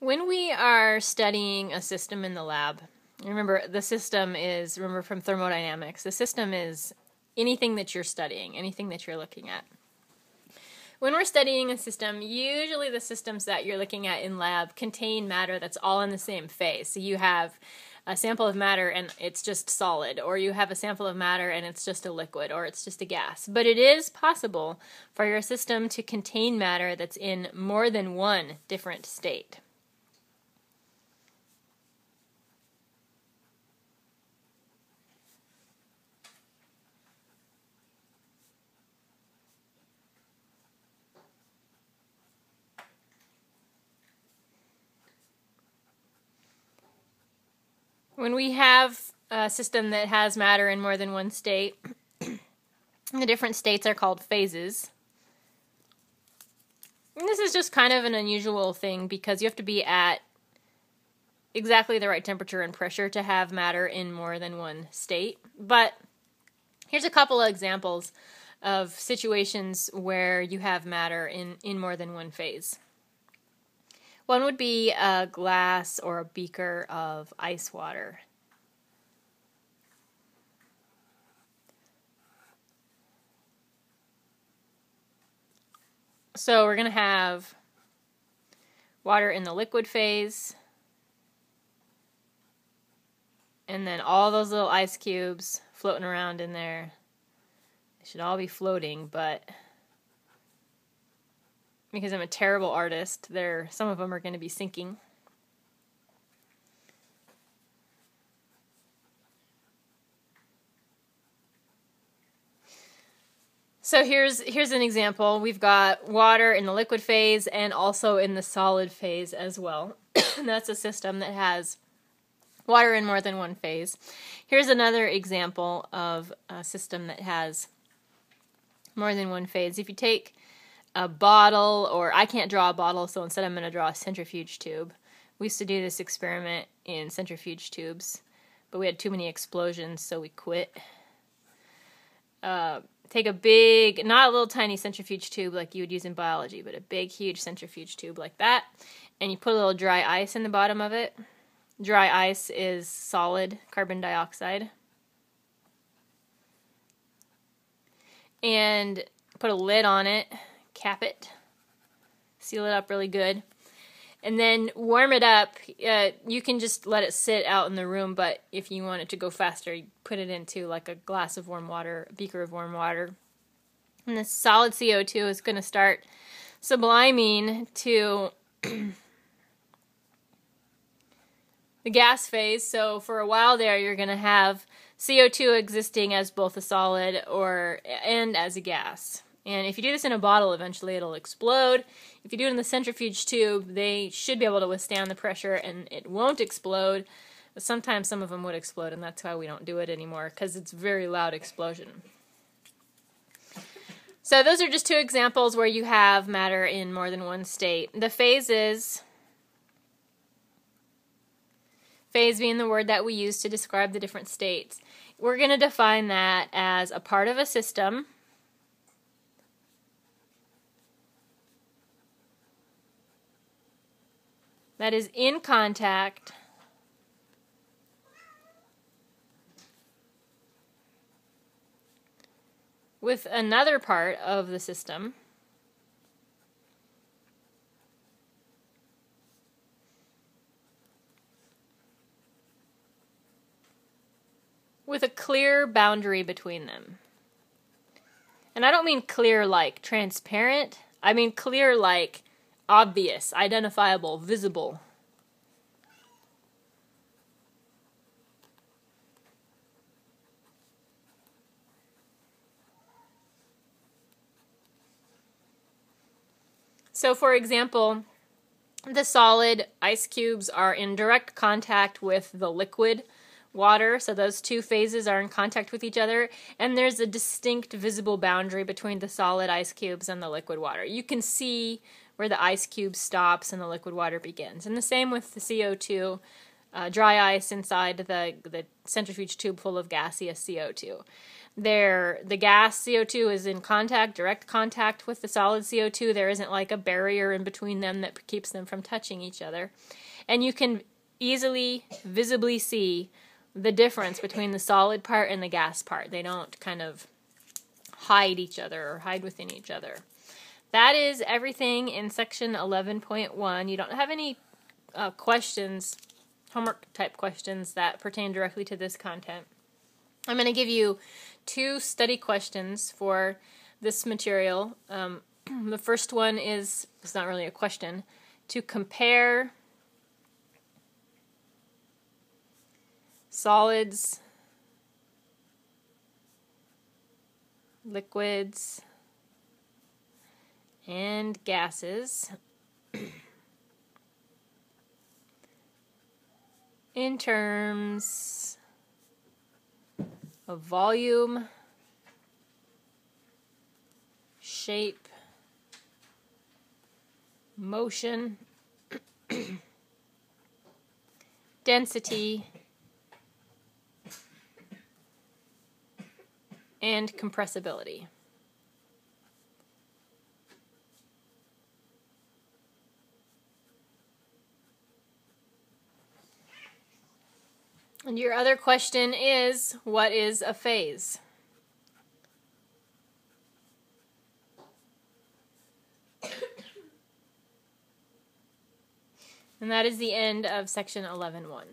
When we are studying a system in the lab, remember the system is, remember from thermodynamics, the system is anything that you're studying, anything that you're looking at. When we're studying a system, usually the systems that you're looking at in lab contain matter that's all in the same phase. So you have a sample of matter and it's just solid, or you have a sample of matter and it's just a liquid, or it's just a gas. But it is possible for your system to contain matter that's in more than one different state. When we have a system that has matter in more than one state, the different states are called phases. And this is just kind of an unusual thing because you have to be at exactly the right temperature and pressure to have matter in more than one state. But here's a couple of examples of situations where you have matter in more than one phase. One would be a glass or a beaker of ice water. So we're going to have water in the liquid phase, and then all those little ice cubes floating around in there. They should all be floating, but because I'm a terrible artist, some of them are going to be sinking. So here's an example. We've got water in the liquid phase and also in the solid phase as well. And that's a system that has water in more than one phase. Here's another example of a system that has more than one phase. If you take a bottle, or I can't draw a bottle, so instead I'm going to draw a centrifuge tube. We used to do this experiment in centrifuge tubes, but we had too many explosions, so we quit. Take a big, not a little tiny centrifuge tube like you would use in biology, but a big, huge centrifuge tube like that, and you put a little dry ice in the bottom of it. Dry ice is solid carbon dioxide. And put a lid on it, cap it, seal it up really good, and then warm it up. You can just let it sit out in the room, but if you want it to go faster, you put it into like a glass of warm water, a beaker of warm water. And the solid CO2 is going to start subliming to the gas phase. So for a while there, you're going to have CO2 existing as both a solid and as a gas. And if you do this in a bottle, eventually it'll explode. If you do it in the centrifuge tube, they should be able to withstand the pressure and it won't explode. But sometimes some of them would explode, and that's why we don't do it anymore, because it's a very loud explosion. So those are just two examples where you have matter in more than one state. The phases, phase being the word that we use to describe the different states, we're going to define that as a part of a system that is in contact with another part of the system with a clear boundary between them. And I don't mean clear like transparent. I mean clear like obvious, identifiable, visible. So for example, the solid ice cubes are in direct contact with the liquid water, so those two phases are in contact with each other, and there's a distinct visible boundary between the solid ice cubes and the liquid water. You can see where the ice cube stops and the liquid water begins. And the same with the CO2, dry ice inside the centrifuge tube full of gaseous CO2. The gas CO2 is in direct contact with the solid CO2. There isn't like a barrier in between them that keeps them from touching each other. And you can easily, visibly see the difference between the solid part and the gas part. They don't kind of hide each other or hide within each other. That is everything in section 11.1. You don't have any questions, homework type questions that pertain directly to this content. I'm going to give you 2 study questions for this material. The first one is, it's not really a question, to compare solids, liquids, and gases in terms of volume, shape, motion, density, and compressibility. And your other question is, what is a phase? And that is the end of section 11.1.